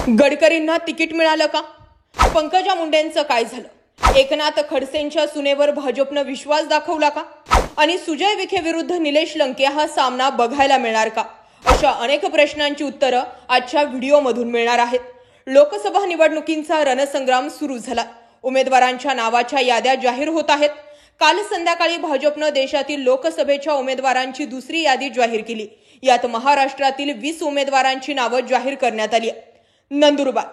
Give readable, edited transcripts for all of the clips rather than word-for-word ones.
गडकरींना ticket मिळालं का? पंकजा मुंडेंचं काय झालं? एकनाथ खडसेंच्या सुनेवर भाजपनं विश्वास दाखवला का? आणि सुजय विखे विरुद्ध निलेश लंके हा सामना बघायला मिळणार का? अशा अनेक प्रश्नांची उत्तरं आजच्या व्हिडिओमधून मिळणार आहेत. लोकसभा निवडणुकींचा रणसंग्राम सुरू झाला. उमेदवारांच्या नावाच्या याद्या जाहीर होत आहेत. काल संध्याकाळी भाजपनं देशातील लोकसभेच्या उमेदवारांची दुसरी यादी जाहीर केली. यात महाराष्ट्रातील 20 उमेदवारांची नावं जाहीर करण्यात आली. नंदुरबार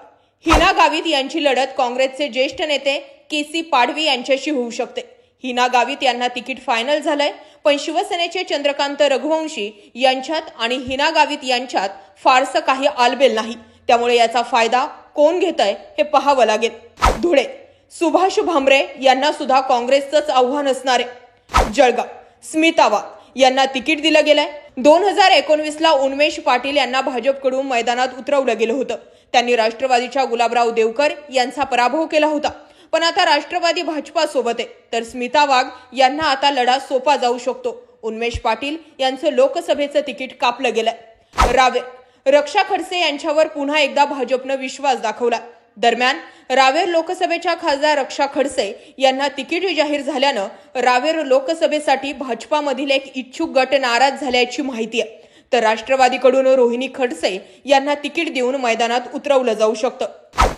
हिना गावित यांची लढत काँग्रेसचे ज्येष्ठ नेते केसी पाडवी यांच्याशी होऊ शकते. हिना गावित यांना तिकीट फायनल झालंय, पण शिवसेनेचे चंद्रकांत रघुवंशी यांच्यात आणि हिना गावित यांच्यात फारसं काही आलबेल नाही. त्यामुळे याचा फायदा कोण घेतंय हे पाहावं लागेल. धुळे सुभाष भामरे यांना सुद्धा काँग्रेसचंच आव्हान असणार आहे. जळगाव स्मिता वाघ यांना तिकीट दिलं गेलंय. 2019ला उन्मेष पाटील यांना भाजपकडून मैदानात उतरवलं गेलं होतं. त्यांनी राष्ट्रवादीच्या गुलाबराव देवकर यांचा पराभव केला होता. पण आता राष्ट्रवादी भाजपा सोबत आहे, तर स्मिता वाघ यांना आता लढा सोपा जाऊ शकतो. उन्मेष पाटील यांचं लोकसभेचं तिकीट कापलं गेलंय. रावेर रक्षा खडसे यांच्यावर पुन्हा एकदा भाजपनं विश्वास दाखवला. दरम्यान रावेर लोकसभेच्या खासदार रक्षा खडसे यांना तिकीट जाहीर झाल्यानं रावेर लोकसभेसाठी भाजपामधील एक इच्छुक गट नाराज झाल्याची माहिती आहे. तर राष्ट्रवादीकडून रोहिणी खडसे यांना तिकीट देऊन मैदानात उतरवलं जाऊ शकतं.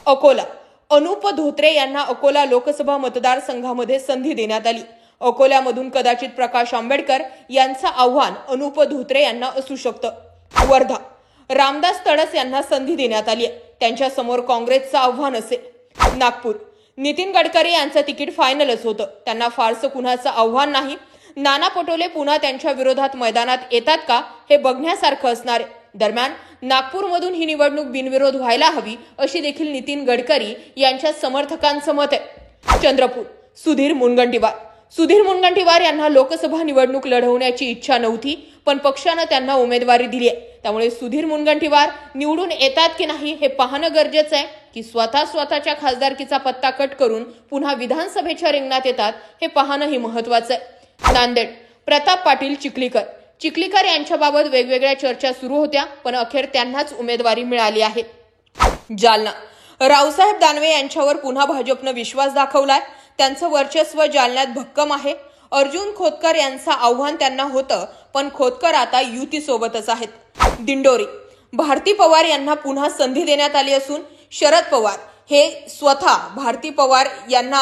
अकोला अनुप धोत्रे यांना अकोला लोकसभा मतदारसंघामध्ये संधी देण्यात आली. अकोल्यामधून कदाचित प्रकाश आंबेडकर यांचं आव्हान अनुप धोत्रे यांना असू शकतं. वर्धा रामदास तडस यांना संधी देण्यात आली आहे. त्यांच्या समोर काँग्रेसचं आव्हान असेल. नागपूर नितीन गडकरी यांचं तिकीट फायनलच होतं. त्यांना फारसं कुणाचं आव्हान नाही. नाना पटोले पुन्हा त्यांच्या विरोधात मैदानात येतात का हे बघण्यासारखं असणार आहे. दरम्यान नागपूरमधून ही निवडणूक बिनविरोध व्हायला हवी अशी देखील नितीन गडकरी यांच्या समर्थकांचं मत आहे. चंद्रपूर सुधीर मुनगंटीवार यांना लोकसभा निवडणूक लढवण्याची इच्छा नव्हती, पण पक्षानं त्यांना उमेदवारी दिली आहे. त्यामुळे सुधीर मुनगंटीवार निवडून येतात की नाही हे पाहणं गरजेचं आहे, की स्वतःच्या खासदारकीचा पत्ता कट करून पुन्हा विधानसभेच्या रिंगणात येतात हे पाहणंही महत्वाचं आहे. नांदेड प्रताप पाटील चिखलीकर यांच्याबाबत वेगवेगळ्या चर्चा सुरू होत्या, पण अखेर त्यांनाच उमेदवारी मिळाली आहे. जालना रावसाहेब दानवे यांच्यावर पुन्हा भाजपनं विश्वास दाखवलाय. त्यांचं वर्चस्व जालन्यात भक्कम आहे. अर्जुन खोतकर यांचं आव्हान त्यांना होतं, पण खोतकर आता युतीसोबतच आहेत. दिंडोरी भारती पवार यांना पुन्हा संधी देण्यात आली असून शरद पवार हे स्वतः भारती पवार यांना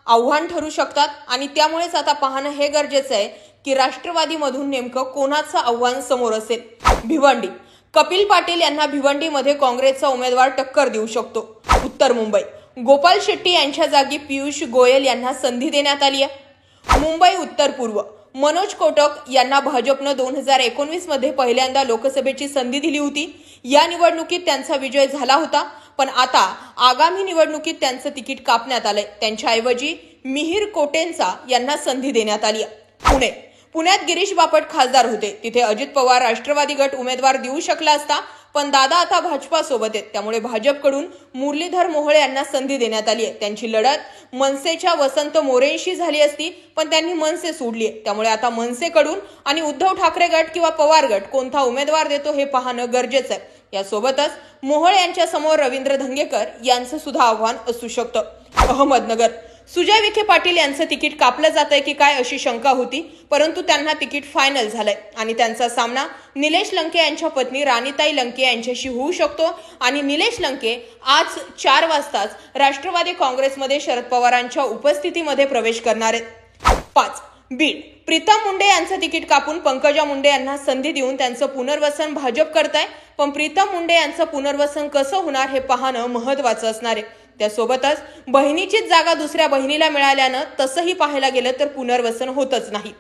आव्हान ठरू शकतात. आणि त्यामुळेच आता पाहणं हे गरजेचं आहे की राष्ट्रवादीमधून नेमकं कोणाचं आव्हान समोर असेल. भिवंडी कपिल पाटील यांना भिवंडीमध्ये काँग्रेसचा उमेदवार टक्कर देऊ शकतो. उत्तर मुंबई गोपाल शेट्टी यांच्या जागी पियुष गोयल यांना संधी देण्यात आली आहे. मुंबई उत्तर पूर्व मनोज कोटक यांना भाजपनं 2019 मध्ये पहिल्यांदा लोकसभेची संधी दिली होती. या निवडणुकीत त्यांचा विजय झाला होता, पण आता आगामी निवडणुकीत त्यांचं तिकीट कापण्यात आलंय. त्यांच्याऐवजी मिहिर कोटेंचा यांना संधी देण्यात आली आहे. पुण्यात गिरीश बापट खासदार होते. तिथे अजित पवार राष्ट्रवादी गट उमेदवार देऊ शकला असता, पण दादा आता भाजपा सोबत आहेत. त्यामुळे भाजपकडून मुरलीधर मोहोळ यांना संधी देण्यात आली आहे. त्यांची लढत मनसेच्या वसंत मोरेंशी झाली असती, पण त्यांनी मनसे सोडली आहे. त्यामुळे आता मनसेकडून आणि उद्धव ठाकरे गट किंवा पवार गट कोणता उमेदवार देतो हे पाहणं गरजेचं आहे. यासोबतच मोहोळ यांच्या समोर रवींद्र धंगेकर यांचं सुद्धा आव्हान असू शकतं. अहमदनगर सुजय विखे पाटील यांचं तिकीट कापलं जातंय की काय अशी शंका होती, परंतु त्यांना तिकीट फायनल झालंय आणि त्यांचा सामना निलेश लंके यांच्या पत्नी राणीताई लंके यांच्याशी होऊ शकतो. आणि निलेश लंके आज 4 वाजताच राष्ट्रवादी काँग्रेसमध्ये शरद पवारांच्या उपस्थितीमध्ये प्रवेश करणार आहेत. 5 बीड प्रीतम मुंडे यांचं तिकीट कापून पंकजा मुंडे यांना संधी देऊन त्यांचं पुनर्वसन भाजप करताय. पण प्रीतम मुंडे यांचं पुनर्वसन कसं होणार हे पाहणं महत्वाचं असणार आहे. त्यासोबतच बहिणीचीच जागा दुसऱ्या बहिणीला मिळाल्यानं तसंही पाहायला गेलं तर पुनर्वसन होतच नाही.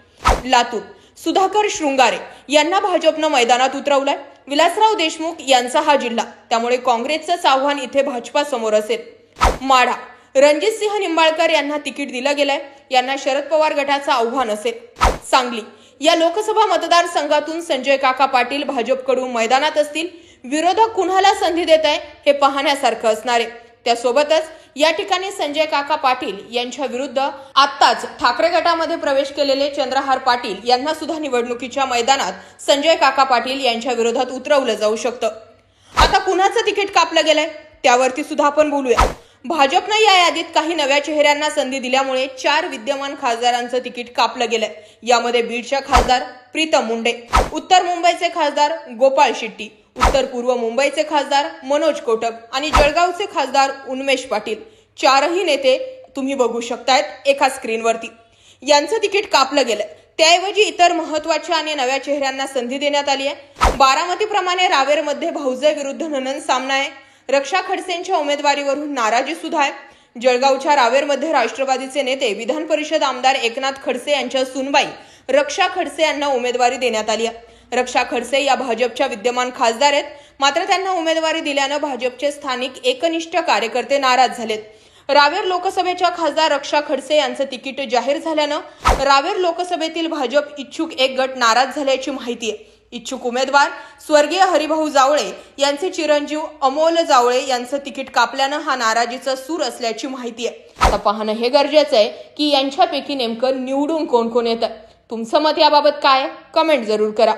लातूर सुधाकर शृंगारे यांना भाजपनं मैदानात उतरवलंय. विलासराव देशमुख यांचा हा जिल्हा, त्यामुळे काँग्रेसचं आव्हान इथे भाजपा समोर असेल. माढा रणजितसिंह निंबाळकर यांना तिकीट दिलं गेलंय. यांना शरद पवार गटाचं आव्हान असेल. सांगली या लोकसभा मतदारसंघातून संजय काका पाटील भाजपकडून मैदानात असतील. विरोधक कुणाला संधी देत आहे हे पाहण्यासारखं असणार आहे. त्यासोबतच या ठिकाणी संजय काका पाटील यांच्या विरुद्ध आत्ताच ठाकरे गटामध्ये प्रवेश केलेले चंद्रहार पाटील यांना सुद्धा निवडणुकीच्या मैदानात संजय काका पाटील यांच्या विरोधात उतरवलं जाऊ शकतं. आता कुणाचं तिकीट कापलं गेलंय त्यावरती सुद्धा आपण बोलूया। भाजपनं या यादीत काही नव्या चेहऱ्यांना संधी दिल्यामुळे 4 विद्यमान खासदारांचं तिकीट कापलं गेलंय। यामध्ये बीडच्या खासदार प्रीतम मुंडे, उत्तर मुंबईचे खासदार गोपाळ शेट्टी, उत्तर पूर्व मुंबईचे खासदार मनोज कोटक आणि जळगावचे खासदार उन्मेष पाटील, 4ही नेते तुम्ही बघू शकतायत एका स्क्रीनवरती। यांचं तिकीट कापलं गेलंय। त्याऐवजी इतर महत्त्वाच्या आणि नव्या चेहऱ्यांना संधी देण्यात आली आहे। बारामतीप्रमाणे रावेरमध्ये भाऊजय विरुद्ध ननंद सामना आहे। रक्षा खडसेंच्या उमेदवारीवरून नाराजी सुद्धा आहे। जळगावच्या रावेरमध्ये राष्ट्रवादीचे नेते विधान परिषद आमदार एकनाथ खडसे यांच्या सूनबाई रक्षा खडसे यांना उमेदवारी देण्यात आली आहे। रक्षा खडसे या भाजपच्या विद्यमान खासदार आहेत, मात्र त्यांना उमेदवारी दिल्यानं भाजपचे स्थानिक एकनिष्ठ कार्यकर्ते नाराज झालेत। रावेर लोकसभेच्या खासदार रक्षा खडसे यांचं तिकीट जाहीर झाल्यानं रावेर लोकसभेतील भाजप इच्छुक एक गट नाराज झाल्याची माहिती आहे। इच्छुक उमेदवार स्वर्गीय हरिभाऊ जावळे यांचे चिरंजीव अमोल जावळे यांचं तिकीट कापल्यानं हा नाराजीचा सूर असल्याची माहिती आहे। आता पाहणं हे गरजेचं आहे की यांच्यापैकी नेमकं निवडून कोण कोण येतं। तुमचं मत याबाबत काय? कमेंट जरूर करा।